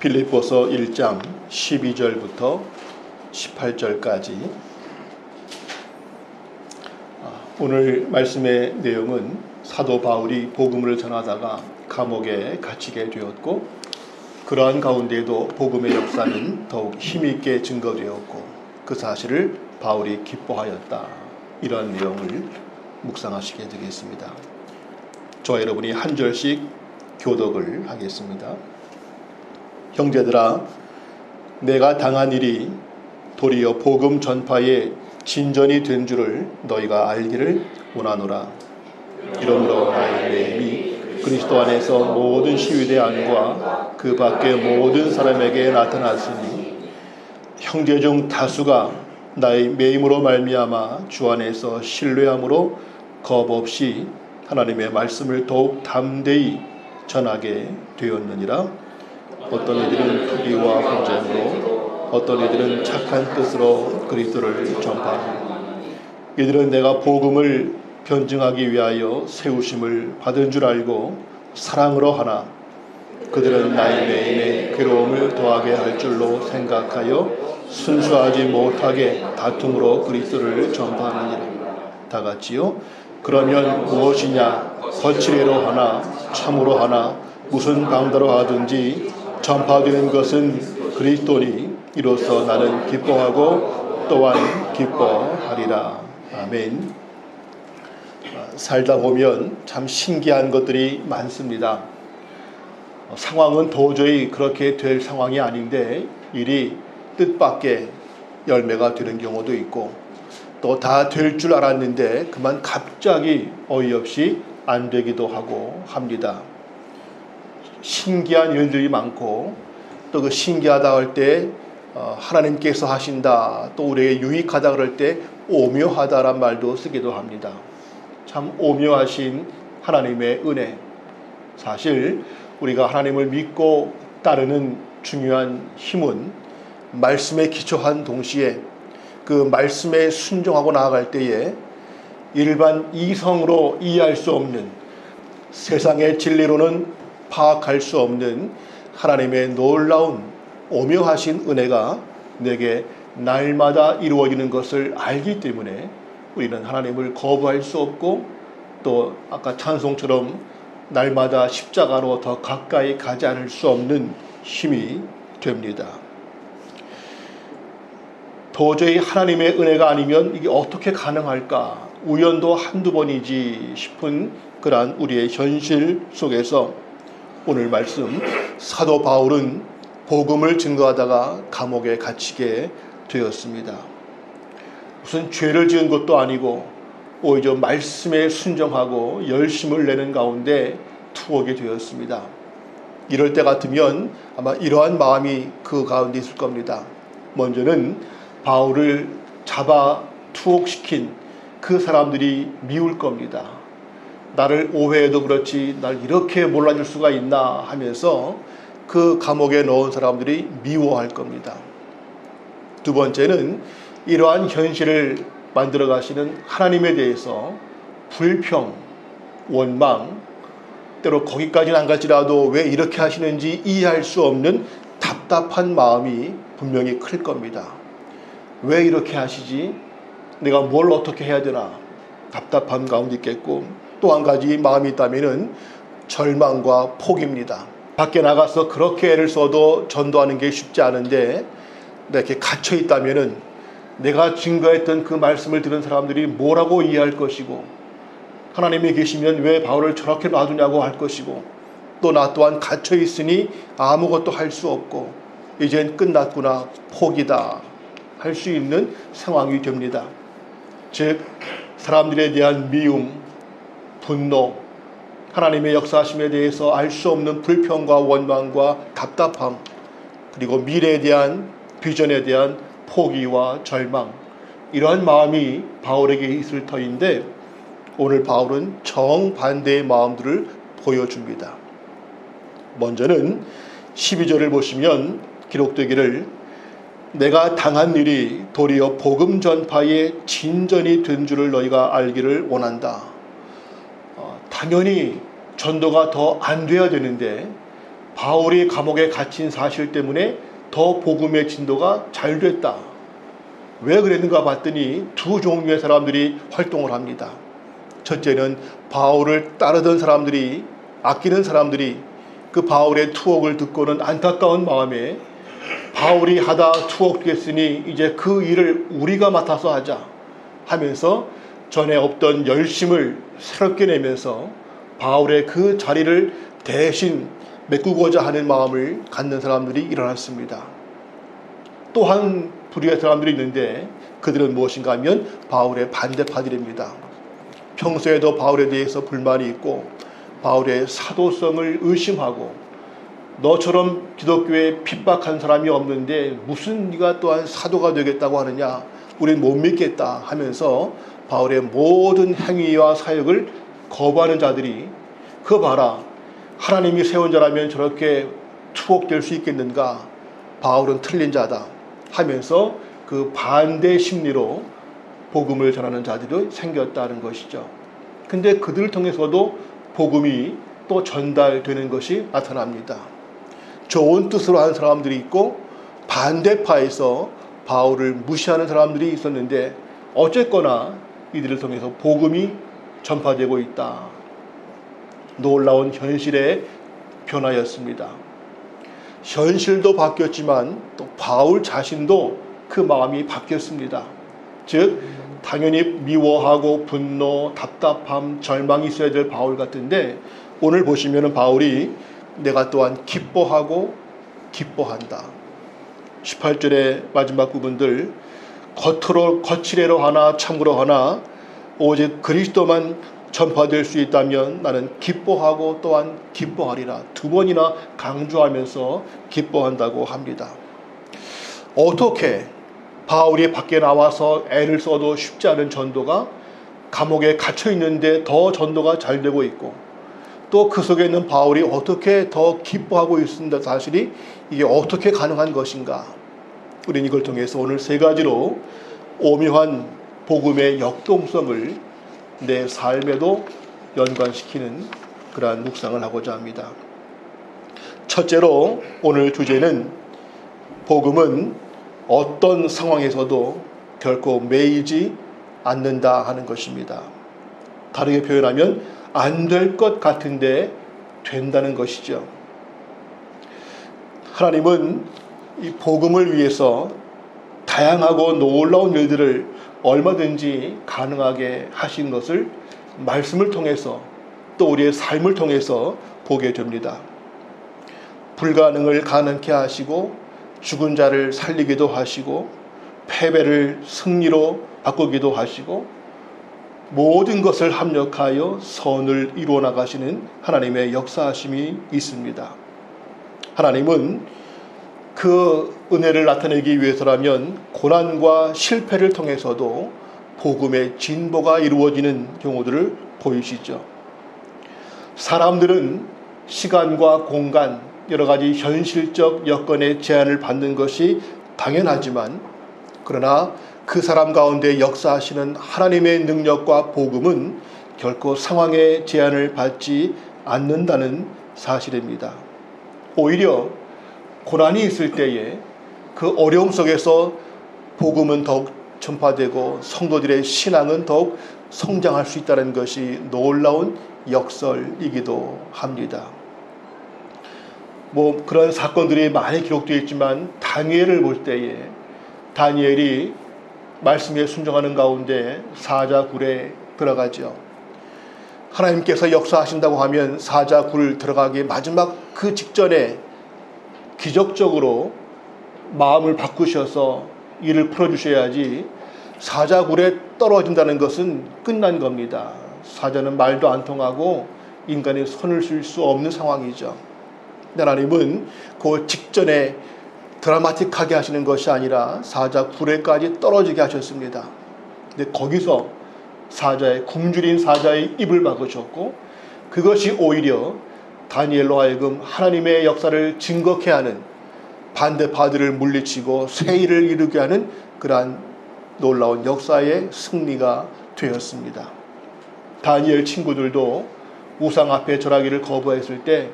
빌립보서 1장 12절부터 18절까지. 오늘 말씀의 내용은 사도 바울이 복음을 전하다가 감옥에 갇히게 되었고, 그러한 가운데에도 복음의 역사는 더욱 힘있게 증거되었고 그 사실을 바울이 기뻐하였다. 이런 내용을 묵상하시게 되겠습니다. 저와 여러분이 한 절씩 교독을 하겠습니다. 형제들아, 내가 당한 일이 도리어 복음 전파의 진전이 된 줄을 너희가 알기를 원하노라. 이러므로 나의 매임이 그리스도 안에서 모든 시위대 안과 그 밖의 모든 사람에게 나타났으니, 형제 중 다수가 나의 매임으로 말미암아 주 안에서 신뢰함으로 겁 없이 하나님의 말씀을 더욱 담대히 전하게 되었느니라. 어떤 이들은 투기와 분쟁으로, 어떤 이들은 착한 뜻으로 그리스도를 전파하고, 이들은 내가 복음을 변증하기 위하여 세우심을 받은 줄 알고 사랑으로 하나, 그들은 나의 매임에 괴로움을 더하게 할 줄로 생각하여 순수하지 못하게 다툼으로 그리스도를 전파하느니라. 다 같이요. 그러면 무엇이냐? 거칠애로 하나 참으로 하나 무슨 방도로 하든지 전파되는 것은 그리스도니, 이로써 나는 기뻐하고 또한 기뻐하리라. 아멘. 살다 보면 참 신기한 것들이 많습니다. 상황은 도저히 그렇게 될 상황이 아닌데 일이 뜻밖의 열매가 되는 경우도 있고, 또 다 될 줄 알았는데 그만 갑자기 어이없이 안 되기도 하고 합니다. 신기한 일들이 많고, 또 그 신기하다 할 때 하나님께서 하신다, 또 우리에게 유익하다 그럴 때 오묘하다란 말도 쓰기도 합니다. 참 오묘하신 하나님의 은혜. 사실 우리가 하나님을 믿고 따르는 중요한 힘은 말씀에 기초한 동시에 그 말씀에 순종하고 나아갈 때에 일반 이성으로 이해할 수 없는, 세상의 진리로는 파악할 수 없는 하나님의 놀라운 오묘하신 은혜가 내게 날마다 이루어지는 것을 알기 때문에 우리는 하나님을 거부할 수 없고, 또 아까 찬송처럼 날마다 십자가로 더 가까이 가지 않을 수 없는 힘이 됩니다. 도저히 하나님의 은혜가 아니면 이게 어떻게 가능할까? 우연도 한두 번이지 싶은 그러한 우리의 현실 속에서 오늘 말씀, 사도 바울은 복음을 증거하다가 감옥에 갇히게 되었습니다. 무슨 죄를 지은 것도 아니고 오히려 말씀에 순종하고 열심을 내는 가운데 투옥이 되었습니다. 이럴 때 같으면 아마 이러한 마음이 그 가운데 있을 겁니다. 먼저는 바울을 잡아 투옥시킨 그 사람들이 미울 겁니다. 나를 오해해도 그렇지 날 이렇게 몰라줄 수가 있나 하면서 그 감옥에 넣은 사람들이 미워할 겁니다. 두 번째는 이러한 현실을 만들어 가시는 하나님에 대해서 불평, 원망, 때로 거기까지는 안 갈지라도 왜 이렇게 하시는지 이해할 수 없는 답답한 마음이 분명히 클 겁니다. 왜 이렇게 하시지? 내가 뭘 어떻게 해야 되나? 답답한 가운데 있겠고, 또 한 가지 마음이 있다면 절망과 포기입니다. 밖에 나가서 그렇게 애를 써도 전도하는 게 쉽지 않은데 이렇게 갇혀 있다면 내가 증거했던 그 말씀을 들은 사람들이 뭐라고 이해할 것이고, 하나님이 계시면 왜 바울을 저렇게 놔두냐고 할 것이고, 또 나 또한 갇혀 있으니 아무것도 할 수 없고 이젠 끝났구나, 포기다 할 수 있는 상황이 됩니다. 즉 사람들에 대한 미움, 분노, 하나님의 역사하심에 대해서 알 수 없는 불평과 원망과 답답함, 그리고 미래에 대한 비전에 대한 포기와 절망, 이러한 마음이 바울에게 있을 터인데 오늘 바울은 정반대의 마음들을 보여줍니다. 먼저는 12절을 보시면 기록되기를, 내가 당한 일이 도리어 복음 전파의 진전이 된 줄을 너희가 알기를 원한다. 당연히 전도가 더 안 돼야 되는데 바울이 감옥에 갇힌 사실 때문에 더 복음의 진도가 잘 됐다. 왜 그랬는가 봤더니 두 종류의 사람들이 활동을 합니다. 첫째는 바울을 따르던 사람들이, 아끼는 사람들이 그 바울의 투옥을 듣고는 안타까운 마음에 바울이 하다 투옥됐으니 이제 그 일을 우리가 맡아서 하자 하면서 전에 없던 열심을 새롭게 내면서 바울의 그 자리를 대신 메꾸고자 하는 마음을 갖는 사람들이 일어났습니다. 또한 부류의 사람들이 있는데 그들은 무엇인가 하면 바울의 반대파들입니다. 평소에도 바울에 대해서 불만이 있고 바울의 사도성을 의심하고 너처럼 기독교에 핍박한 사람이 없는데 무슨 네가 또한 사도가 되겠다고 하느냐, 우린 못 믿겠다 하면서 바울의 모든 행위와 사역을 거부하는 자들이 그거 봐라, 하나님이 세운 자라면 저렇게 투옥될 수 있겠는가, 바울은 틀린 자다 하면서 그 반대 심리로 복음을 전하는 자들이 생겼다는 것이죠. 근데 그들을 통해서도 복음이 또 전달되는 것이 나타납니다. 좋은 뜻으로 하는 사람들이 있고 반대파에서 바울을 무시하는 사람들이 있었는데 어쨌거나 이들을 통해서 복음이 전파되고 있다. 놀라운 현실의 변화였습니다. 현실도 바뀌었지만 또 바울 자신도 그 마음이 바뀌었습니다. 즉 당연히 미워하고 분노, 답답함, 절망이 있어야 될 바울 같은데 오늘 보시면 바울이 내가 또한 기뻐하고 기뻐한다. 18절의 마지막 부분들, 겉으로 거칠애로 하나 참으로 하나 오직 그리스도만 전파될 수 있다면 나는 기뻐하고 또한 기뻐하리라. 두 번이나 강조하면서 기뻐한다고 합니다. 어떻게 바울이 밖에 나와서 애를 써도 쉽지 않은 전도가 감옥에 갇혀 있는데 더 전도가 잘 되고 있고, 또 그 속에 있는 바울이 어떻게 더 기뻐하고 있습니다. 사실이 이게 어떻게 가능한 것인가? 우리는 이걸 통해서 오늘 세 가지로 오묘한 복음의 역동성을 내 삶에도 연관시키는 그러한 묵상을 하고자 합니다. 첫째로 오늘 주제는 복음은 어떤 상황에서도 결코 매이지 않는다 하는 것입니다. 다르게 표현하면 안 될 것 같은데 된다는 것이죠. 하나님은 이 복음을 위해서 다양하고 놀라운 일들을 얼마든지 가능하게 하신 것을 말씀을 통해서 또 우리의 삶을 통해서 보게 됩니다. 불가능을 가능케 하시고 죽은 자를 살리기도 하시고 패배를 승리로 바꾸기도 하시고 모든 것을 합력하여 선을 이루어 나가시는 하나님의 역사하심이 있습니다. 하나님은 그 은혜를 나타내기 위해서라면 고난과 실패를 통해서도 복음의 진보가 이루어지는 경우들을 보이시죠. 사람들은 시간과 공간, 여러 가지 현실적 여건의 제한을 받는 것이 당연하지만, 그러나 그 사람 가운데 역사하시는 하나님의 능력과 복음은 결코 상황의 제한을 받지 않는다는 사실입니다. 오히려 고난이 있을 때에 그 어려움 속에서 복음은 더욱 전파되고 성도들의 신앙은 더욱 성장할 수 있다는 것이 놀라운 역설이기도 합니다. 그런 사건들이 많이 기록되어 있지만 다니엘을 볼 때에 다니엘이 말씀에 순종하는 가운데 사자굴에 들어가죠. 하나님께서 역사하신다고 하면 사자굴 들어가기 마지막 그 직전에 기적적으로 마음을 바꾸셔서 일을 풀어주셔야지 사자굴에 떨어진다는 것은 끝난 겁니다. 사자는 말도 안 통하고 인간이 손을 쓸 수 없는 상황이죠. 하나님은 그 직전에 드라마틱하게 하시는 것이 아니라 사자굴에까지 떨어지게 하셨습니다. 근데 거기서 굶주린 사자의 입을 막으셨고, 그것이 오히려 다니엘로 하여금 하나님의 역사를 증거케 하는, 반대파들을 물리치고 새 일을 이루게 하는 그러한 놀라운 역사의 승리가 되었습니다. 다니엘 친구들도 우상 앞에 절하기를 거부했을 때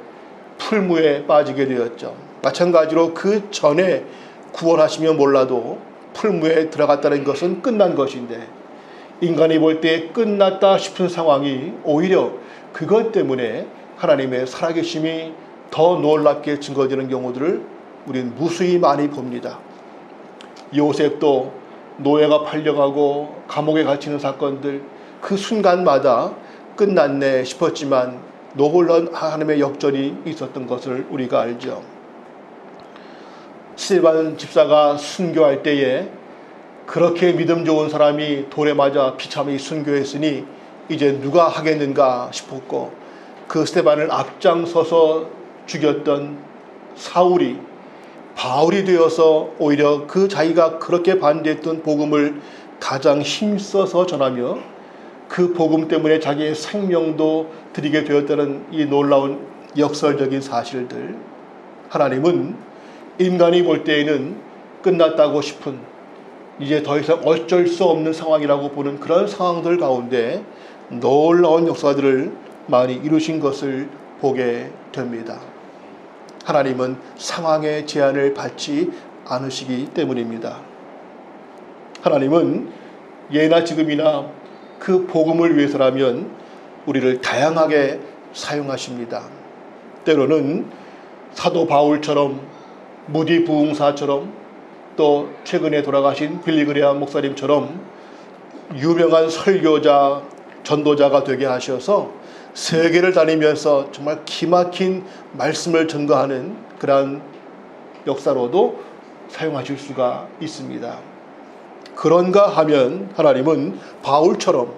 풀무에 빠지게 되었죠. 마찬가지로 그 전에 구원하시면 몰라도 풀무에 들어갔다는 것은 끝난 것인데, 인간이 볼 때 끝났다 싶은 상황이 오히려 그것 때문에 하나님의 살아계심이 더 놀랍게 증거되는 경우들을 우리는 무수히 많이 봅니다. 요셉도 노예가 팔려가고 감옥에 갇히는 사건들, 그 순간마다 끝났네 싶었지만 놀라운 하나님의 역전이 있었던 것을 우리가 알죠. 스데반 집사가 순교할 때에 그렇게 믿음 좋은 사람이 돌에 맞아 비참히 순교했으니 이제 누가 하겠는가 싶었고, 그 스데반을 앞장서서 죽였던 사울이 바울이 되어서 오히려 그 자기가 그렇게 반대했던 복음을 가장 힘써서 전하며 그 복음 때문에 자기의 생명도 드리게 되었다는 이 놀라운 역설적인 사실들, 하나님은 인간이 볼 때에는 끝났다고 싶은, 이제 더 이상 어쩔 수 없는 상황이라고 보는 그런 상황들 가운데 놀라운 역사들을 많이 이루신 것을 보게 됩니다. 하나님은 상황의 제한을 받지 않으시기 때문입니다. 하나님은 예나 지금이나 그 복음을 위해서라면 우리를 다양하게 사용하십니다. 때로는 사도 바울처럼, 무디 부흥사처럼, 또 최근에 돌아가신 빌리 그레함 목사님처럼 유명한 설교자, 전도자가 되게 하셔서 세계를 다니면서 정말 기막힌 말씀을 전가하는 그러한 역사로도 사용하실 수가 있습니다. 그런가 하면 하나님은 바울처럼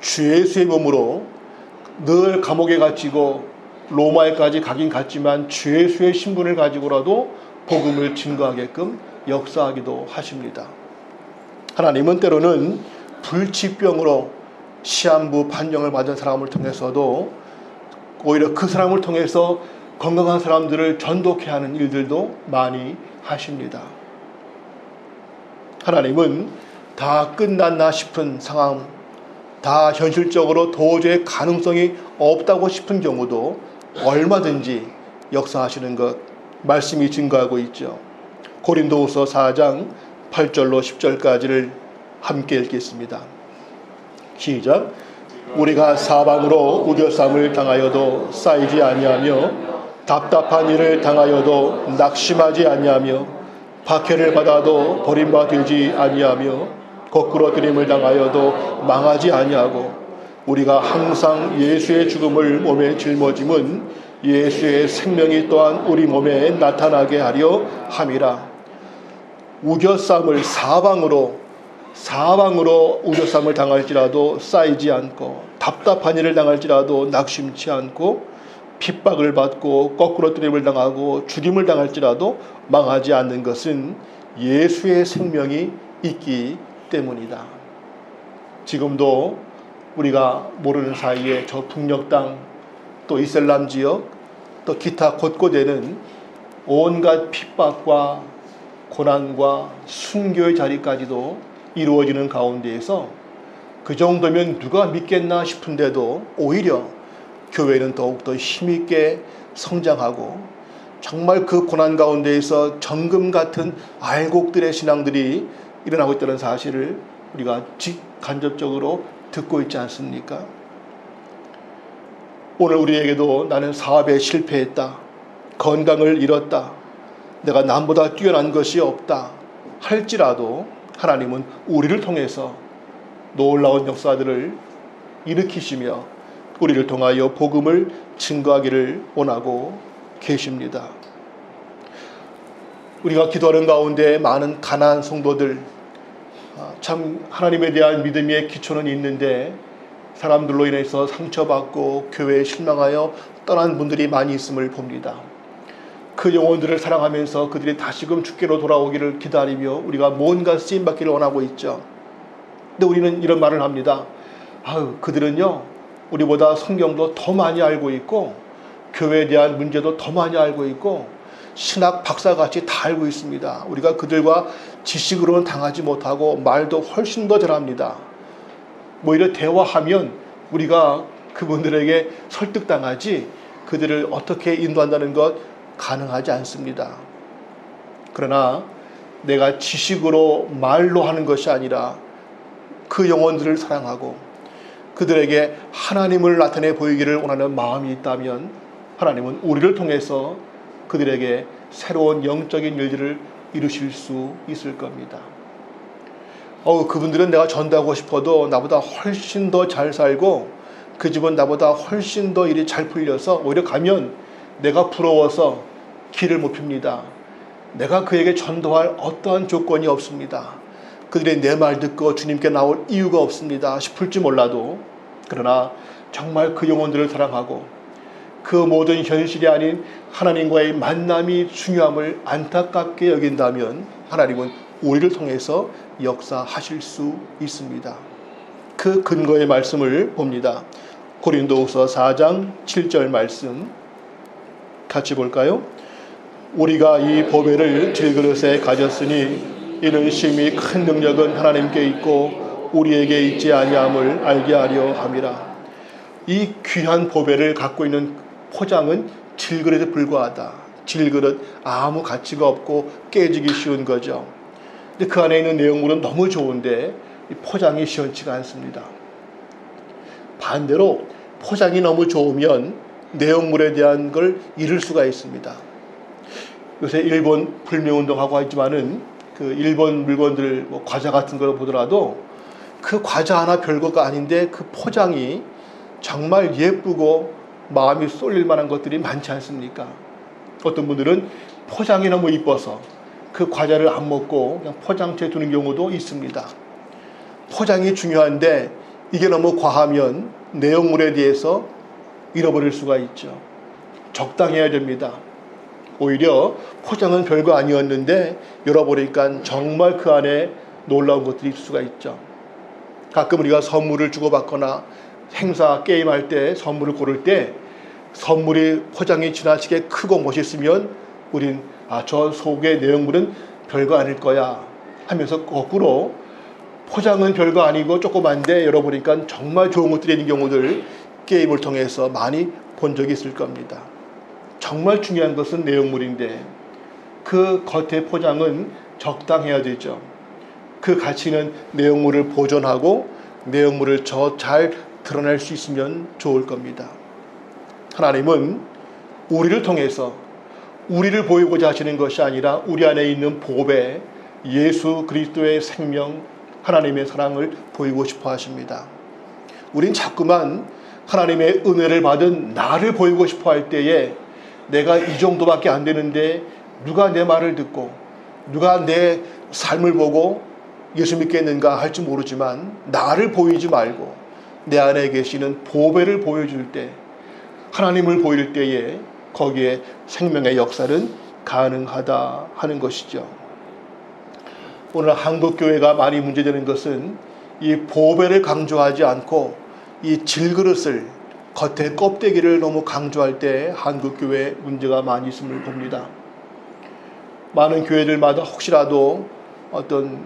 주 예수의 몸으로 늘 감옥에 갇히고 로마에까지 가긴 갔지만 주 예수의 신분을 가지고라도 복음을 증거하게끔 역사하기도 하십니다. 하나님은 때로는 불치병으로 시한부 판정을 받은 사람을 통해서도 오히려 그 사람을 통해서 건강한 사람들을 전독해 하는 일들도 많이 하십니다. 하나님은 다 끝났나 싶은 상황, 다 현실적으로 도저히 가능성이 없다고 싶은 경우도 얼마든지 역사하시는 것 말씀이 증거하고 있죠. 고린도후서 4장 8절로 10절까지를 함께 읽겠습니다. 시작. 우리가 사방으로 우겨쌈을 당하여도 쌓이지 아니하며 답답한 일을 당하여도 낙심하지 아니하며 박해를 받아도 버림받지 아니하며 거꾸로 들임을 당하여도 망하지 아니하고 우리가 항상 예수의 죽음을 몸에 짊어짐은 예수의 생명이 또한 우리 몸에 나타나게 하려 함이라. 우겨쌈을 사방으로 우겨쌈을 당할지라도 쌓이지 않고 답답한 일을 당할지라도 낙심치 않고 핍박을 받고 거꾸로 뜨림을 당하고 죽임을 당할지라도 망하지 않는 것은 예수의 생명이 있기 때문이다. 지금도 우리가 모르는 사이에 저 북녘 땅, 또 이슬람 지역, 또 기타 곳곳에는 온갖 핍박과 고난과 순교의 자리까지도 이루어지는 가운데에서 그 정도면 누가 믿겠나 싶은데도 오히려 교회는 더욱더 힘있게 성장하고 정말 그 고난 가운데에서 정금 같은 알곡들의 신앙들이 일어나고 있다는 사실을 우리가 직간접적으로 듣고 있지 않습니까? 오늘 우리에게도 나는 사업에 실패했다, 건강을 잃었다, 내가 남보다 뛰어난 것이 없다 할지라도 하나님은 우리를 통해서 놀라운 역사들을 일으키시며 우리를 통하여 복음을 증거하기를 원하고 계십니다. 우리가 기도하는 가운데 많은 가난한 성도들, 참 하나님에 대한 믿음의 기초는 있는데 사람들로 인해서 상처받고 교회에 실망하여 떠난 분들이 많이 있음을 봅니다. 그 영혼들을 사랑하면서 그들이 다시금 주께로 돌아오기를 기다리며 우리가 뭔가 쓰임받기를 원하고 있죠. 근데 우리는 이런 말을 합니다. 그들은요 우리보다 성경도 더 많이 알고 있고 교회에 대한 문제도 더 많이 알고 있고 신학 박사같이 다 알고 있습니다. 우리가 그들과 지식으로는 당하지 못하고 말도 훨씬 더 잘합니다. 오히려 대화하면 우리가 그분들에게 설득당하지 그들을 어떻게 인도한다는 것 가능하지 않습니다. 그러나 내가 지식으로 말로 하는 것이 아니라 그 영혼들을 사랑하고 그들에게 하나님을 나타내 보이기를 원하는 마음이 있다면 하나님은 우리를 통해서 그들에게 새로운 영적인 일들을 이루실 수 있을 겁니다. 그분들은 내가 전도하고 싶어도 나보다 훨씬 더 잘 살고 그 집은 나보다 훨씬 더 일이 잘 풀려서 오히려 가면 내가 부러워서 길을 못 핍니다. 내가 그에게 전도할 어떠한 조건이 없습니다. 그들이 내 말 듣고 주님께 나올 이유가 없습니다 싶을지 몰라도, 그러나 정말 그 영혼들을 사랑하고 그 모든 현실이 아닌 하나님과의 만남이 중요함을 안타깝게 여긴다면 하나님은 우리를 통해서 역사하실 수 있습니다. 그 근거의 말씀을 봅니다. 고린도후서 4장 7절 말씀 같이 볼까요? 우리가 이 보배를 질그릇에 가졌으니 이는 심히 큰 능력은 하나님께 있고 우리에게 있지 아니함을 알게 하려 함이라. 이 귀한 보배를 갖고 있는 포장은 질그릇에 불과하다. 질그릇 아무 가치가 없고 깨지기 쉬운 거죠. 근데 그 안에 있는 내용물은 너무 좋은데 포장이 시원치가 않습니다. 반대로 포장이 너무 좋으면 내용물에 대한 걸 잃을 수가 있습니다. 요새 일본 불매운동하고 있지만은 그 일본 물건들 과자 같은 걸 보더라도 그 과자 하나 별거가 아닌데 그 포장이 정말 예쁘고 마음이 쏠릴 만한 것들이 많지 않습니까? 어떤 분들은 포장이 너무 이뻐서 그 과자를 안 먹고 그냥 포장지에 두는 경우도 있습니다. 포장이 중요한데 이게 너무 과하면 내용물에 대해서 잃어버릴 수가 있죠. 적당해야 됩니다. 오히려 포장은 별거 아니었는데 열어보니까 정말 그 안에 놀라운 것들이 있을 수가 있죠. 가끔 우리가 선물을 주고받거나 행사 게임할 때 선물을 고를 때 선물이 포장이 지나치게 크고 멋있으면 우린 저 속의 내용물은 별거 아닐 거야 하면서 거꾸로 포장은 별거 아니고 조그만데 열어보니까 정말 좋은 것들이 있는 경우들 게임을 통해서 많이 본 적이 있을 겁니다. 정말 중요한 것은 내용물인데 그 겉의 포장은 적당해야 되죠. 그 가치는 내용물을 보존하고 내용물을 잘 드러낼 수 있으면 좋을 겁니다. 하나님은 우리를 통해서 우리를 보이고자 하시는 것이 아니라 우리 안에 있는 보배 예수 그리스도의 생명 하나님의 사랑을 보이고 싶어 하십니다. 우린 자꾸만 하나님의 은혜를 받은 나를 보이고 싶어 할 때에 내가 이 정도밖에 안 되는데 누가 내 말을 듣고 누가 내 삶을 보고 예수 믿겠는가 할지 모르지만 나를 보이지 말고 내 안에 계시는 보배를 보여줄 때 하나님을 보일 때에 거기에 생명의 역사는 가능하다 하는 것이죠. 오늘 한국교회가 많이 문제되는 것은 이 보배를 강조하지 않고 이 질그릇을 겉에 껍데기를 너무 강조할 때 한국교회에 문제가 많이 있음을 봅니다. 많은 교회들마다 혹시라도 어떤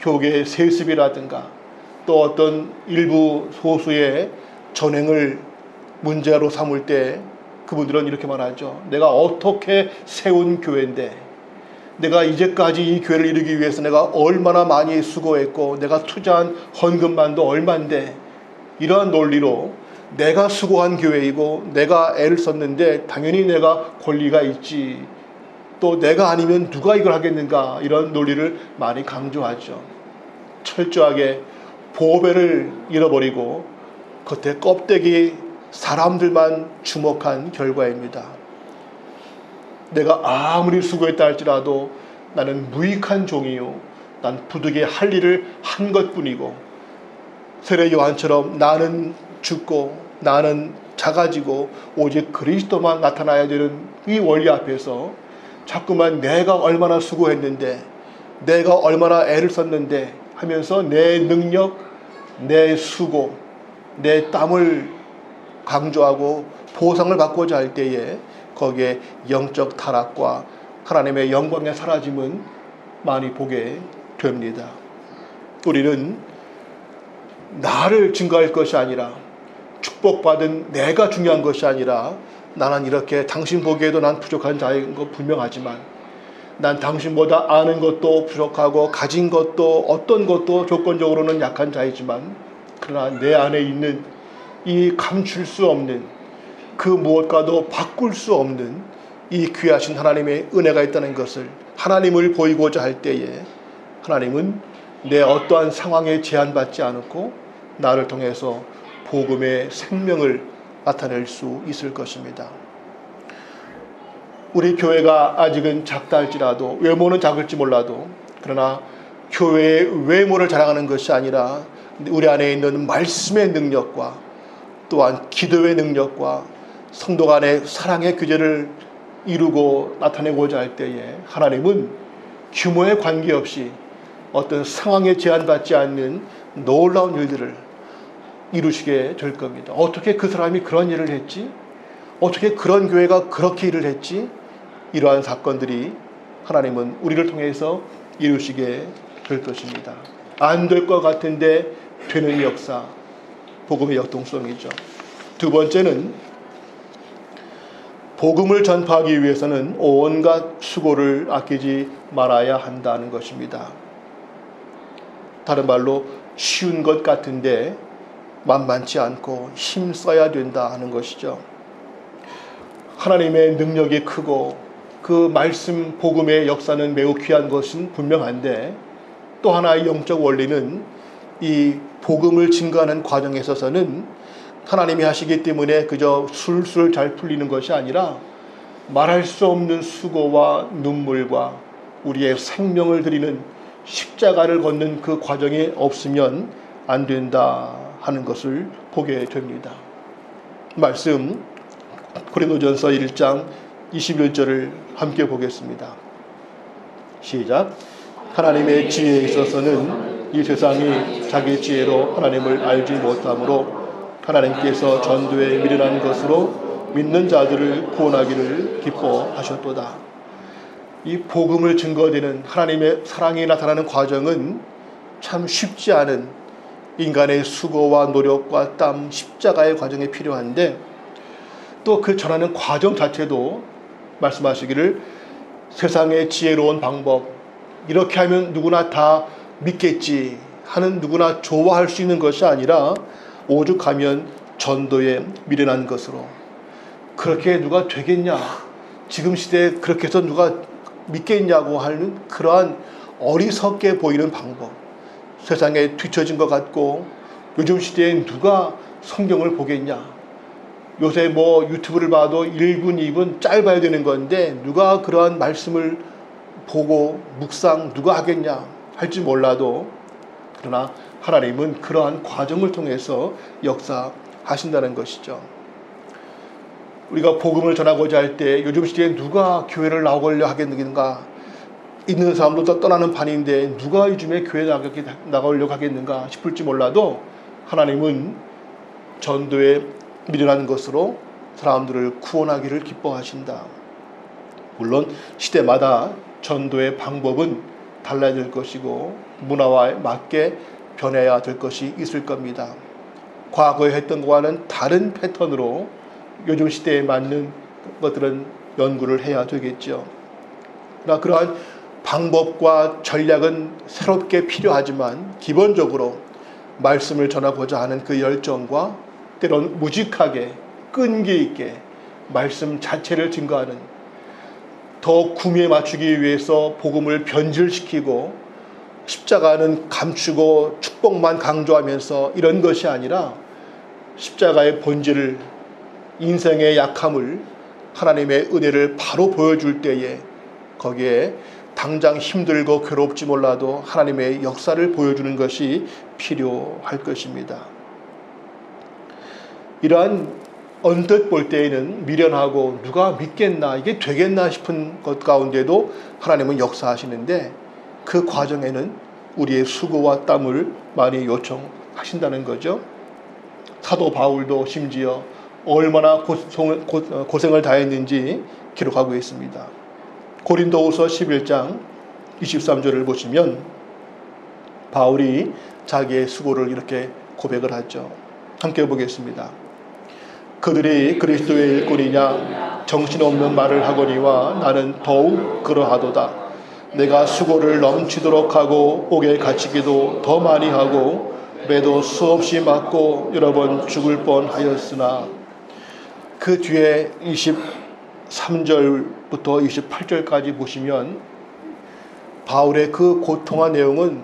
교계의 세습이라든가 또 어떤 일부 소수의 전행을 문제로 삼을 때 그분들은 이렇게 말하죠. 내가 어떻게 세운 교회인데 내가 이제까지 이 교회를 이루기 위해서 내가 얼마나 많이 수고했고 내가 투자한 헌금만도 얼만데 이러한 논리로 내가 수고한 교회이고 내가 애를 썼는데 당연히 내가 권리가 있지 또 내가 아니면 누가 이걸 하겠는가 이런 논리를 많이 강조하죠. 철저하게 보배를 잃어버리고 겉에 껍데기 사람들만 주목한 결과입니다. 내가 아무리 수고했다 할지라도 나는 무익한 종이요 난 부득이 할 일을 한 것뿐이고 세례 요한처럼 나는 죽고 나는 작아지고 오직 그리스도만 나타나야 되는 이 원리 앞에서 자꾸만 내가 얼마나 수고했는데 내가 얼마나 애를 썼는데 하면서 내 능력, 내 수고, 내 땀을 강조하고 보상을 받고자 할 때에 거기에 영적 타락과 하나님의 영광의 사라짐은 많이 보게 됩니다. 우리는 나를 증거할 것이 아니라 축복받은 내가 중요한 것이 아니라 나는 이렇게 당신 보기에도 난 부족한 자인 거 분명하지만 난 당신보다 아는 것도 부족하고 가진 것도 어떤 것도 조건적으로는 약한 자이지만 그러나 내 안에 있는 이 감출 수 없는 그 무엇과도 바꿀 수 없는 이 귀하신 하나님의 은혜가 있다는 것을 하나님을 보이고자 할 때에 하나님은 내 어떠한 상황에 제한받지 않고 나를 통해서 복음의 생명을 나타낼 수 있을 것입니다. 우리 교회가 아직은 작다 할지라도 외모는 작을지 몰라도 그러나 교회의 외모를 자랑하는 것이 아니라 우리 안에 있는 말씀의 능력과 또한 기도의 능력과 성도 간의 사랑의 규제를 이루고 나타내고자 할 때에 하나님은 규모에 관계없이 어떤 상황에 제한받지 않는 놀라운 일들을 이루시게 될 겁니다. 어떻게 그 사람이 그런 일을 했지? 어떻게 그런 교회가 그렇게 일을 했지? 이러한 사건들이 하나님은 우리를 통해서 이루시게 될 것입니다. 안 될 것 같은데 되는 역사, 복음의 역동성이죠. 두 번째는 복음을 전파하기 위해서는 온갖 수고를 아끼지 말아야 한다는 것입니다. 다른 말로 쉬운 것 같은데 만만치 않고 힘써야 된다 하는 것이죠. 하나님의 능력이 크고 그 말씀 복음의 역사는 매우 귀한 것은 분명한데 또 하나의 영적 원리는 이 복음을 증거하는 과정에 있어서는 하나님이 하시기 때문에 그저 술술 잘 풀리는 것이 아니라 말할 수 없는 수고와 눈물과 우리의 생명을 드리는 십자가를 걷는 그 과정이 없으면 안 된다 하는 것을 보게 됩니다. 말씀 고린도전서 1장 21절을 함께 보겠습니다. 시작. 하나님의 지혜에 있어서는 이 세상이 자기 지혜로 하나님을 알지 못하므로 하나님께서 전도에 미련한 것으로 믿는 자들을 구원하기를 기뻐하셨도다. 이 복음을 증거되는 하나님의 사랑이 나타나는 과정은 참 쉽지 않은 인간의 수고와 노력과 땀, 십자가의 과정이 필요한데 또 그 전하는 과정 자체도 말씀하시기를 세상의 지혜로운 방법, 이렇게 하면 누구나 다 믿겠지 하는 누구나 좋아할 수 있는 것이 아니라 오죽하면 전도에 미련한 것으로 그렇게 누가 되겠냐, 지금 시대에 그렇게 해서 누가 믿겠냐고 하는 그러한 어리석게 보이는 방법, 세상에 뒤처진 것 같고 요즘 시대에 누가 성경을 보겠냐, 요새 뭐 유튜브를 봐도 1분 2분 짧아야 되는 건데 누가 그러한 말씀을 보고 묵상 누가 하겠냐 할지 몰라도 그러나 하나님은 그러한 과정을 통해서 역사하신다는 것이죠. 우리가 복음을 전하고자 할 때 요즘 시대에 누가 교회를 나오려 하겠는가, 있는 사람도 다 떠나는 판인데 누가 요즘에 교회 나가려고 하겠는가 싶을지 몰라도 하나님은 전도에 미련한 것으로 사람들을 구원하기를 기뻐하신다. 물론 시대마다 전도의 방법은 달라야 될 것이고 문화와 맞게 변해야 될 것이 있을 겁니다. 과거에 했던 것과는 다른 패턴으로 요즘 시대에 맞는 것들은 연구를 해야 되겠죠. 그러나 그러한 방법과 전략은 새롭게 필요하지만 기본적으로 말씀을 전하고자 하는 그 열정과 때론 무직하게 끈기 있게 말씀 자체를 증거하는, 더 구미에 맞추기 위해서 복음을 변질시키고 십자가는 감추고 축복만 강조하면서 이런 것이 아니라 십자가의 본질을, 인생의 약함을, 하나님의 은혜를 바로 보여줄 때에 거기에 당장 힘들고 괴롭지 몰라도 하나님의 역사를 보여주는 것이 필요할 것입니다. 이러한 언뜻 볼 때에는 미련하고 누가 믿겠나, 이게 되겠나 싶은 것 가운데도 하나님은 역사하시는데 그 과정에는 우리의 수고와 땀을 많이 요청하신다는 거죠. 사도 바울도 심지어 얼마나 고생을 다했는지 기록하고 있습니다. 고린도후서 11장 23절을 보시면 바울이 자기의 수고를 이렇게 고백을 하죠. 함께 보겠습니다. 그들이 그리스도의 일꾼이냐 정신없는 말을 하거니와 나는 더욱 그러하도다. 내가 수고를 넘치도록 하고 옥에 갇히기도 더 많이 하고 매도 수없이 맞고 여러 번 죽을 뻔하였으나. 그 뒤에 23절부터 28절까지 보시면 바울의 그 고통한 내용은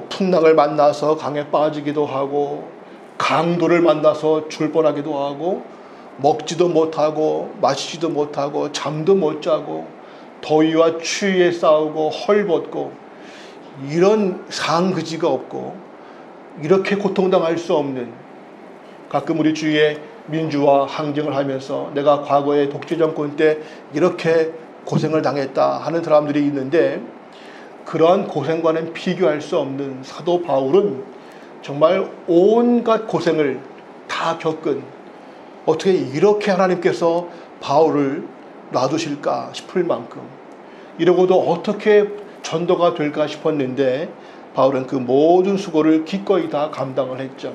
풍랑을 만나서 강에 빠지기도 하고 강도를 만나서 죽을 뻔하기도 하고 먹지도 못하고 마시지도 못하고 잠도 못 자고 더위와 추위에 싸우고 헐벗고 이런 상그지가 없고 이렇게 고통당할 수 없는, 가끔 우리 주위에 민주화 항쟁을 하면서 내가 과거에 독재 정권 때 이렇게 고생을 당했다 하는 사람들이 있는데, 그러한 고생과는 비교할 수 없는 사도 바울은 정말 온갖 고생을 다 겪은, 어떻게 이렇게 하나님께서 바울을 놔두실까 싶을 만큼, 이러고도 어떻게 전도가 될까 싶었는데 바울은 그 모든 수고를 기꺼이 다 감당을 했죠.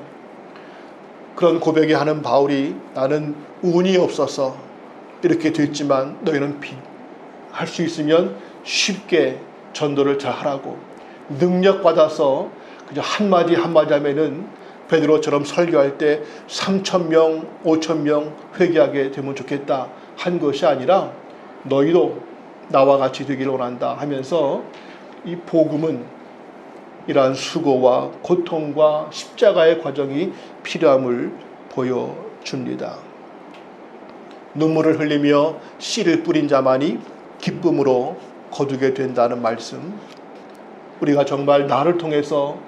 그런 고백이 하는 바울이 나는 운이 없어서 이렇게 됐지만 너희는 할 수 있으면 쉽게 전도를 잘 하라고, 능력 받아서 그저 한마디 한마디 하면은 베드로처럼 설교할 때 3,000명 5,000명 회개하게 되면 좋겠다 한 것이 아니라 너희도 나와 같이 되기를 원한다 하면서 이 복음은 이러한 수고와 고통과 십자가의 과정이 필요함을 보여줍니다. 눈물을 흘리며 씨를 뿌린 자만이 기쁨으로 거두게 된다는 말씀, 우리가 정말 나를 통해서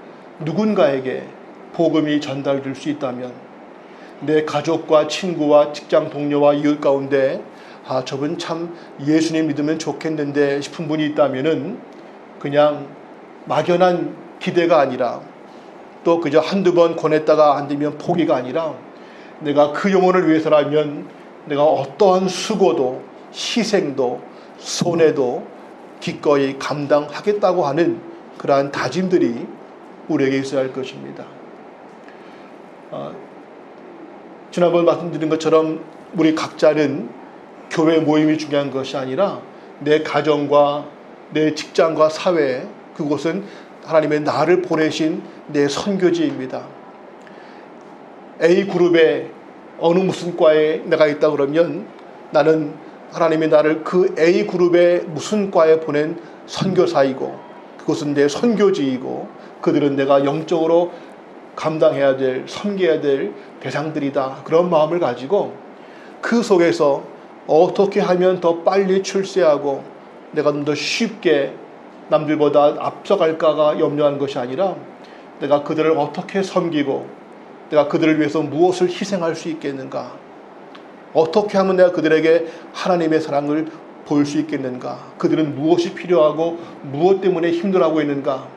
누군가에게 복음이 전달될 수 있다면, 내 가족과 친구와 직장 동료와 이웃 가운데 저분 참 예수님 믿으면 좋겠는데 싶은 분이 있다면은 그냥 막연한 기대가 아니라, 또 그저 한두 번 권했다가 안 되면 포기가 아니라, 내가 그 영혼을 위해서라면 내가 어떠한 수고도 희생도 손해도 기꺼이 감당하겠다고 하는 그러한 다짐들이 우리에게 있어야 할 것입니다. 지난번 말씀드린 것처럼 우리 각자는 교회 모임이 중요한 것이 아니라 내 가정과 내 직장과 사회, 그곳은 하나님의 나를 보내신 내 선교지입니다. A그룹에 어느 무슨 과에 내가 있다 그러면 나는 하나님이 나를 그 A그룹의 무슨 과에 보낸 선교사이고, 그곳은 내 선교지이고, 그들은 내가 영적으로 감당해야 될, 섬겨야 될 대상들이다. 그런 마음을 가지고 그 속에서 어떻게 하면 더 빨리 출세하고 내가 좀 더 쉽게 남들보다 앞서갈까가 염려하는 것이 아니라, 내가 그들을 어떻게 섬기고 내가 그들을 위해서 무엇을 희생할 수 있겠는가, 어떻게 하면 내가 그들에게 하나님의 사랑을 보일 수 있겠는가, 그들은 무엇이 필요하고 무엇 때문에 힘들어하고 있는가,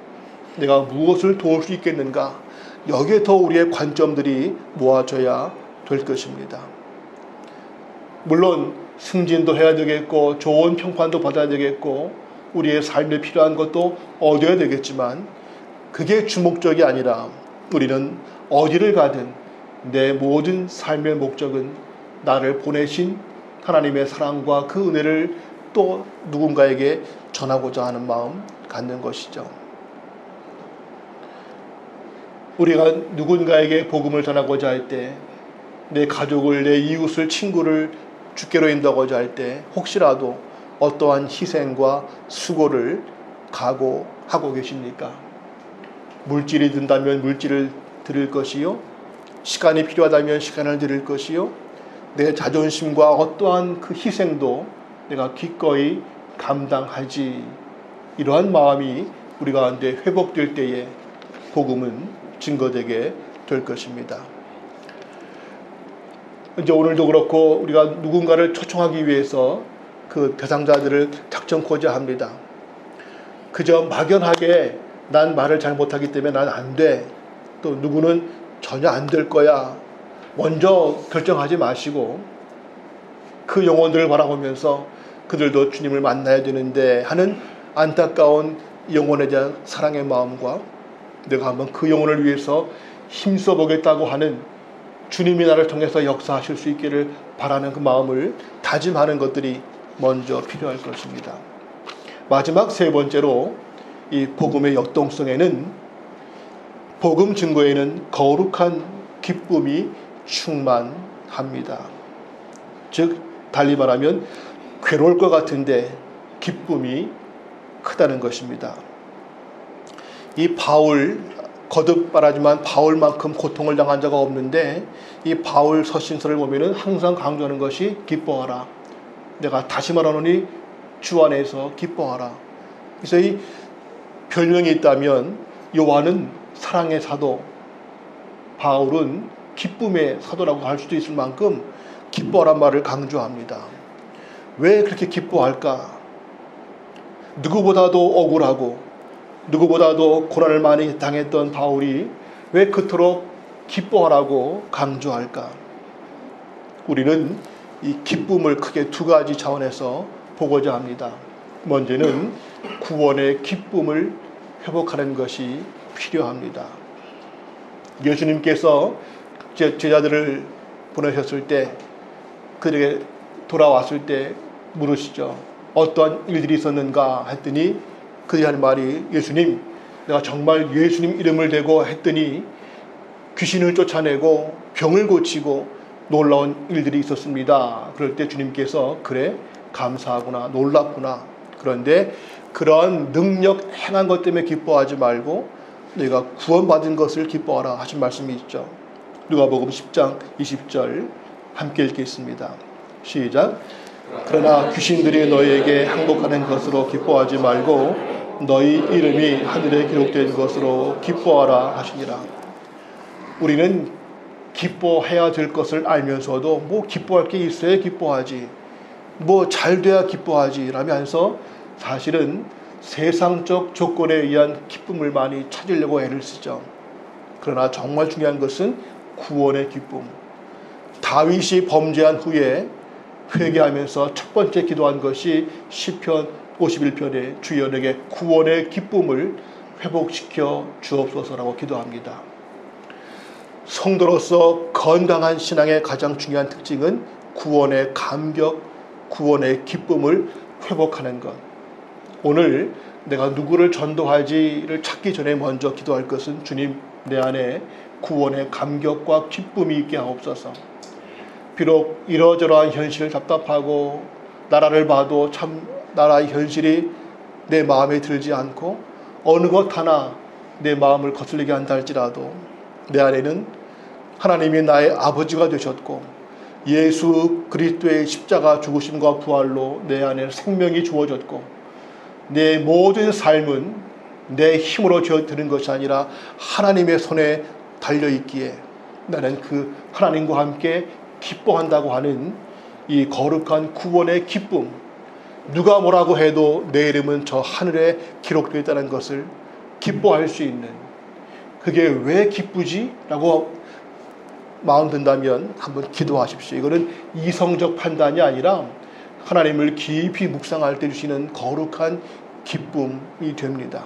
내가 무엇을 도울 수 있겠는가, 여기에 더 우리의 관점들이 모아져야 될 것입니다. 물론 승진도 해야 되겠고 좋은 평판도 받아야 되겠고 우리의 삶에 필요한 것도 얻어야 되겠지만, 그게 주목적이 아니라 우리는 어디를 가든 내 모든 삶의 목적은 나를 보내신 하나님의 사랑과 그 은혜를 또 누군가에게 전하고자 하는 마음 갖는 것이죠. 우리가 누군가에게 복음을 전하고자 할 때, 내 가족을, 내 이웃을, 친구를 주께로 인도하고자 할 때 혹시라도 어떠한 희생과 수고를 각오하고 계십니까? 물질이 든다면 물질을 드릴 것이요, 시간이 필요하다면 시간을 드릴 것이요, 내 자존심과 어떠한 그 희생도 내가 기꺼이 감당하지. 이러한 마음이 우리 가운데 회복될 때에 복음은 증거되게 될 것입니다. 이제 오늘도 그렇고 우리가 누군가를 초청하기 위해서 그 대상자들을 작정코자 합니다. 그저 막연하게 난 말을 잘 못하기 때문에 난 안 돼, 또 누구는 전혀 안 될 거야, 먼저 결정하지 마시고 그 영혼들을 바라보면서 그들도 주님을 만나야 되는데 하는 안타까운 영혼에 대한 사랑의 마음과, 내가 한번 그 영혼을 위해서 힘써 보겠다고 하는 주님이 나를 통해서 역사하실 수 있기를 바라는 그 마음을 다짐하는 것들이 먼저 필요할 것입니다. 마지막 세 번째로 이 복음의 역동성에는, 복음 증거에는 거룩한 기쁨이 충만합니다. 즉 달리 말하면 괴로울 것 같은데 기쁨이 크다는 것입니다. 이 바울, 거듭 말하지만 바울만큼 고통을 당한 자가 없는데 이 바울 서신서를 보면은 항상 강조하는 것이 기뻐하라. 내가 다시 말하노니 주 안에서 기뻐하라. 그래서 이 별명이 있다면 요한은 사랑의 사도, 바울은 기쁨의 사도라고 할 수도 있을 만큼 기뻐하란 말을 강조합니다. 왜 그렇게 기뻐할까? 누구보다도 억울하고 누구보다도 고난을 많이 당했던 바울이 왜 그토록 기뻐하라고 강조할까? 우리는 이 기쁨을 크게 두 가지 차원에서 보고자 합니다. 먼저는 구원의 기쁨을 회복하는 것이 필요합니다. 예수님께서 제자들을 보내셨을 때, 그들에게 돌아왔을 때 물으시죠. 어떠한 일들이 있었는가 했더니 그들이 하는 말이, 예수님, 내가 정말 예수님 이름을 대고 했더니 귀신을 쫓아내고 병을 고치고 놀라운 일들이 있었습니다. 그럴 때 주님께서 그래, 감사하구나, 놀랍구나. 그런데 그런 능력 행한 것 때문에 기뻐하지 말고 내가 구원받은 것을 기뻐하라 하신 말씀이 있죠. 누가복음 10장 20절 함께 읽겠습니다. 시작. 그러나 귀신들이 너희에게 항복하는 것으로 기뻐하지 말고 너희 이름이 하늘에 기록된 것으로 기뻐하라 하시니라. 우리는 기뻐해야 될 것을 알면서도 뭐 기뻐할 게 있어야 기뻐하지, 뭐 잘 돼야 기뻐하지 라면서 사실은 세상적 조건에 의한 기쁨을 많이 찾으려고 애를 쓰죠. 그러나 정말 중요한 것은 구원의 기쁨. 다윗이 범죄한 후에 회개하면서 첫 번째 기도한 것이 시편 51편에 주여 내게 구원의 기쁨을 회복시켜 주옵소서라고 기도합니다. 성도로서 건강한 신앙의 가장 중요한 특징은 구원의 감격, 구원의 기쁨을 회복하는 것. 오늘 내가 누구를 전도하지를 찾기 전에 먼저 기도할 것은 주님, 내 안에 구원의 감격과 기쁨이 있게 하옵소서. 비록 이러저러한 현실을 답답하고 나라를 봐도 참 나라의 현실이 내 마음에 들지 않고 어느 것 하나 내 마음을 거슬리게 한다 할지라도 내 안에는 하나님이 나의 아버지가 되셨고 예수 그리스도의 십자가 죽으심과 부활로 내 안에 생명이 주어졌고 내 모든 삶은 내 힘으로 되어드는 것이 아니라 하나님의 손에 달려있기에 나는 그 하나님과 함께 기뻐한다고 하는 이 거룩한 구원의 기쁨, 누가 뭐라고 해도 내 이름은 저 하늘에 기록되어 있다는 것을 기뻐할 수 있는, 그게 왜 기쁘지? 라고 마음 든다면 한번 기도하십시오. 이거는 이성적 판단이 아니라 하나님을 깊이 묵상할 때 주시는 거룩한 기쁨이 됩니다.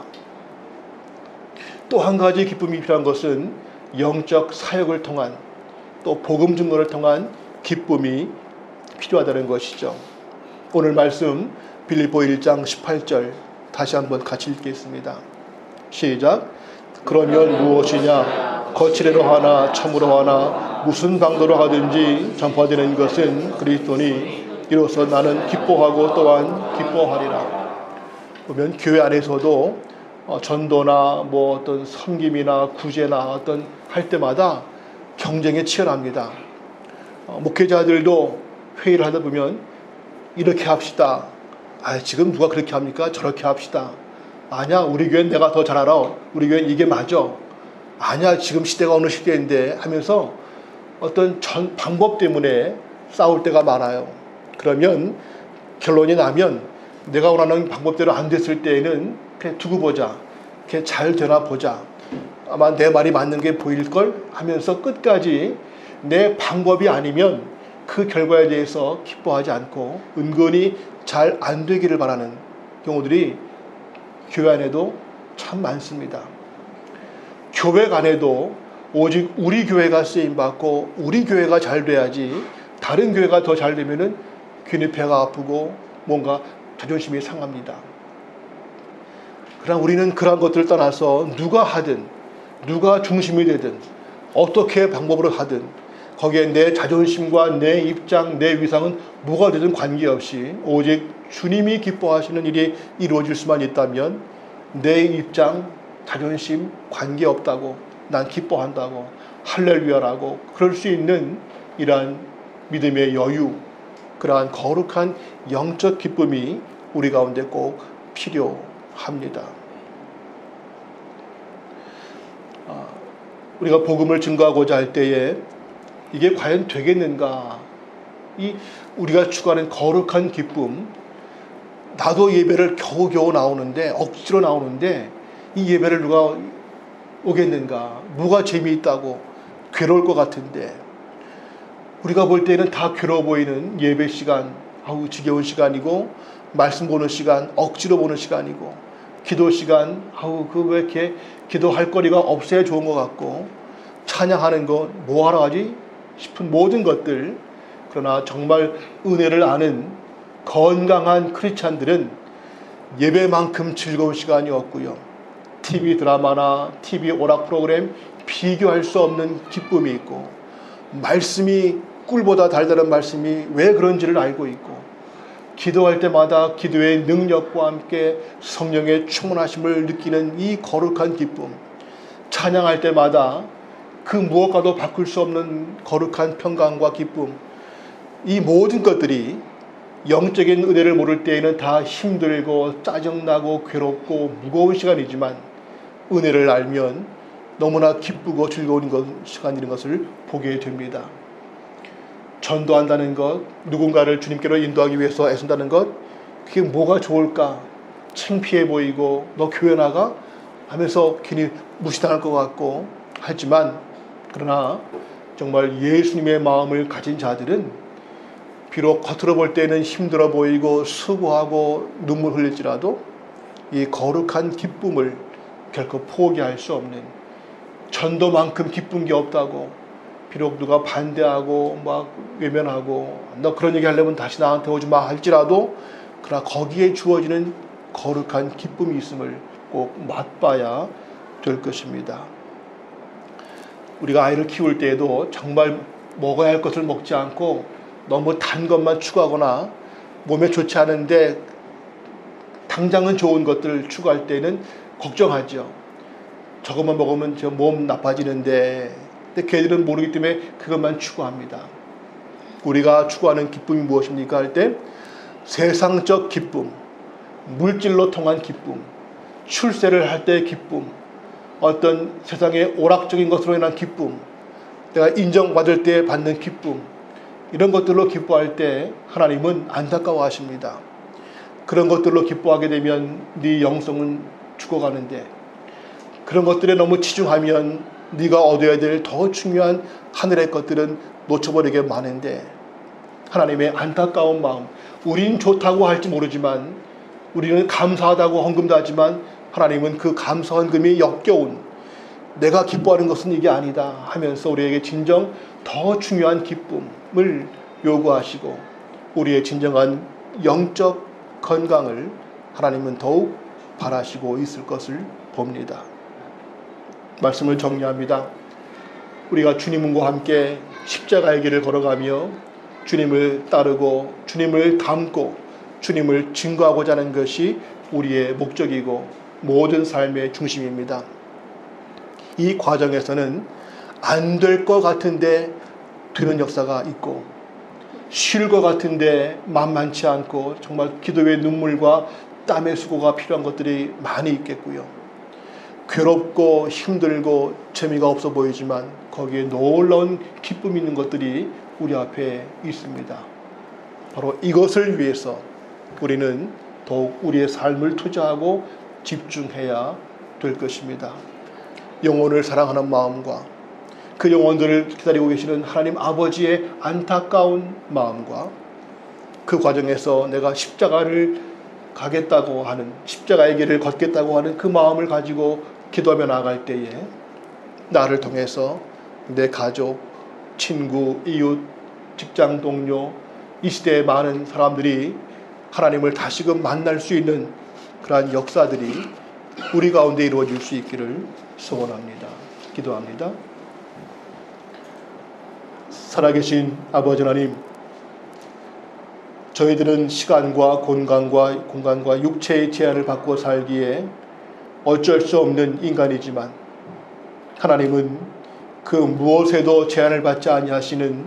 또 한 가지 기쁨이 필요한 것은 영적 사역을 통한, 또 복음 증거를 통한 기쁨이 필요하다는 것이죠. 오늘 말씀 빌립보 1장 18절 다시 한번 같이 읽겠습니다. 시작. 그러면 무엇이냐? 거칠애로 하나 참으로 하나 무슨 방도로 하든지 전파되는 것은 그리스도니 이로써 나는 기뻐하고 또한 기뻐하리라. 보면 교회 안에서도 전도나 뭐 어떤 섬김이나 구제나 어떤 할 때마다 경쟁이 치열합니다. 목회자들도 회의를 하다 보면 이렇게 합시다. 지금 누가 그렇게 합니까? 저렇게 합시다. 아니야, 우리 교회는 내가 더 잘 알아. 우리 교회는 이게 맞아. 아니야, 지금 시대가 어느 시대인데 하면서 어떤 방법 때문에 싸울 때가 많아요. 그러면 결론이 나면 내가 원하는 방법대로 안 됐을 때에는 그냥 두고 보자. 그게 잘 되나 보자. 아마 내 말이 맞는 게 보일걸 하면서 끝까지 내 방법이 아니면 그 결과에 대해서 기뻐하지 않고 은근히 잘 안 되기를 바라는 경우들이 교회 안에도 참 많습니다. 교회 간에도 오직 우리 교회가 쓰임받고 우리 교회가 잘 돼야지 다른 교회가 더 잘 되면은 괜히 배가 아프고 뭔가 자존심이 상합니다. 그러나 우리는 그런 것들을 떠나서 누가 하든 누가 중심이 되든 어떻게 방법으로 하든 거기에 내 자존심과 내 입장, 내 위상은 뭐가 되든 관계없이 오직 주님이 기뻐하시는 일이 이루어질 수만 있다면 내 입장, 자존심 관계없다고 난 기뻐한다고 할렐루야라고 그럴 수 있는 이러한 믿음의 여유, 그러한 거룩한 영적 기쁨이 우리 가운데 꼭 필요합니다. 우리가 복음을 증거하고자 할 때에 이게 과연 되겠는가? 이 우리가 추구하는 거룩한 기쁨, 나도 예배를 겨우겨우 나오는데 억지로 나오는데 이 예배를 누가 오겠는가? 뭐가 재미있다고 괴로울 것 같은데 우리가 볼 때는 다 괴로워 보이는 예배 시간, 아우 지겨운 시간이고 말씀 보는 시간, 억지로 보는 시간이고 기도 시간, 아우 그 왜 이렇게 기도할 거리가 없어야 좋은 것 같고 찬양하는 거 뭐하러 하지 싶은 모든 것들. 그러나 정말 은혜를 아는 건강한 크리스찬들은 예배만큼 즐거운 시간이 없고요. TV 드라마나 TV 오락 프로그램 비교할 수 없는 기쁨이 있고 말씀이 꿀보다 달달한 말씀이 왜 그런지를 알고 있고 기도할 때마다 기도의 능력과 함께 성령의 충만하심을 느끼는 이 거룩한 기쁨, 찬양할 때마다 그 무엇과도 바꿀 수 없는 거룩한 평강과 기쁨, 이 모든 것들이 영적인 은혜를 모를 때에는 다 힘들고 짜증나고 괴롭고 무거운 시간이지만 은혜를 알면 너무나 기쁘고 즐거운 시간인 것을 보게 됩니다. 전도한다는 것, 누군가를 주님께로 인도하기 위해서 애쓴다는 것, 그게 뭐가 좋을까? 창피해 보이고 너 교회 나가? 하면서 괜히 무시당할 것 같고 하지만 그러나 정말 예수님의 마음을 가진 자들은 비록 겉으로 볼 때는 힘들어 보이고 수고하고 눈물 흘릴지라도 이 거룩한 기쁨을 결코 포기할 수 없는, 전도만큼 기쁜 게 없다고 비록 누가 반대하고 막 외면하고 너 그런 얘기 하려면 다시 나한테 오지 마 할지라도 그러나 거기에 주어지는 거룩한 기쁨이 있음을 꼭 맛봐야 될 것입니다. 우리가 아이를 키울 때에도 정말 먹어야 할 것을 먹지 않고 너무 단 것만 추구하거나 몸에 좋지 않은데 당장은 좋은 것들을 추구할 때는 걱정하죠. 저것만 먹으면 저 몸 나빠지는데, 근데 걔들은 모르기 때문에 그것만 추구합니다. 우리가 추구하는 기쁨이 무엇입니까 할 때 세상적 기쁨, 물질로 통한 기쁨, 출세를 할 때의 기쁨, 어떤 세상의 오락적인 것으로 인한 기쁨, 내가 인정받을 때 받는 기쁨, 이런 것들로 기뻐할 때 하나님은 안타까워하십니다. 그런 것들로 기뻐하게 되면 네 영성은 죽어가는데 그런 것들에 너무 치중하면 네가 얻어야 될 더 중요한 하늘의 것들은 놓쳐버리게 많은데 하나님의 안타까운 마음, 우린 좋다고 할지 모르지만 우리는 감사하다고 헌금도 하지만 하나님은 그 감사 헌금이 역겨운, 내가 기뻐하는 것은 이게 아니다 하면서 우리에게 진정 더 중요한 기쁨을 요구하시고 우리의 진정한 영적 건강을 하나님은 더욱 바라시고 있을 것을 봅니다. 말씀을 정리합니다. 우리가 주님과 함께 십자가의 길을 걸어가며 주님을 따르고 주님을 닮고 주님을 증거하고자 하는 것이 우리의 목적이고 모든 삶의 중심입니다. 이 과정에서는 안 될 것 같은데 되는 역사가 있고 쉴 것 같은데 만만치 않고 정말 기도의 눈물과 땀의 수고가 필요한 것들이 많이 있겠고요. 괴롭고 힘들고 재미가 없어 보이지만 거기에 놀라운 기쁨이 있는 것들이 우리 앞에 있습니다. 바로 이것을 위해서 우리는 더욱 우리의 삶을 투자하고 집중해야 될 것입니다. 영혼을 사랑하는 마음과 그 영혼들을 기다리고 계시는 하나님 아버지의 안타까운 마음과 그 과정에서 내가 십자가를 가겠다고 하는, 십자가의 길을 걷겠다고 하는 그 마음을 가지고 기도하며 나아갈 때에 나를 통해서 내 가족, 친구, 이웃, 직장 동료, 이 시대의 많은 사람들이 하나님을 다시금 만날 수 있는 그러한 역사들이 우리 가운데 이루어질 수 있기를 소원합니다. 기도합니다. 살아계신 아버지 하나님, 저희들은 시간과 공간과 육체의 제한을 받고 살기에 어쩔 수 없는 인간이지만 하나님은 그 무엇에도 제한을 받지 아니하시는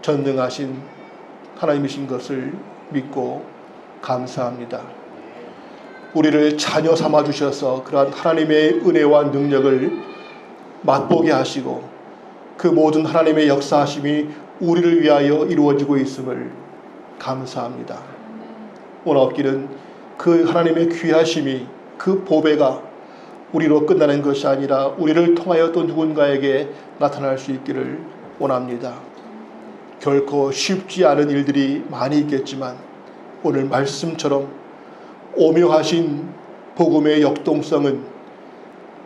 전능하신 하나님이신 것을 믿고 감사합니다. 우리를 자녀 삼아 주셔서 그러한 하나님의 은혜와 능력을 맛보게 하시고 그 모든 하나님의 역사하심이 우리를 위하여 이루어지고 있음을 감사합니다. 오늘 없기는 그 하나님의 귀하심이, 그 보배가 우리로 끝나는 것이 아니라 우리를 통하여 또 누군가에게 나타날 수 있기를 원합니다. 결코 쉽지 않은 일들이 많이 있겠지만 오늘 말씀처럼 오묘하신 복음의 역동성은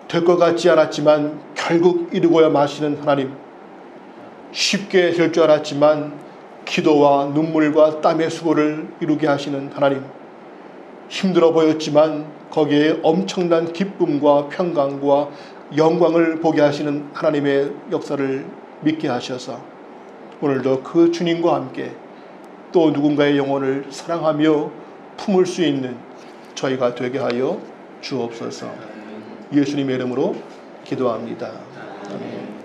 될 것 같지 않았지만 결국 이루고야 마시는 하나님, 쉽게 될 줄 알았지만 기도와 눈물과 땀의 수고를 이루게 하시는 하나님, 힘들어 보였지만 거기에 엄청난 기쁨과 평강과 영광을 보게 하시는 하나님의 역사를 믿게 하셔서 오늘도 그 주님과 함께 또 누군가의 영혼을 사랑하며 품을 수 있는 저희가 되게 하여 주옵소서. 예수님의 이름으로 기도합니다. 아멘.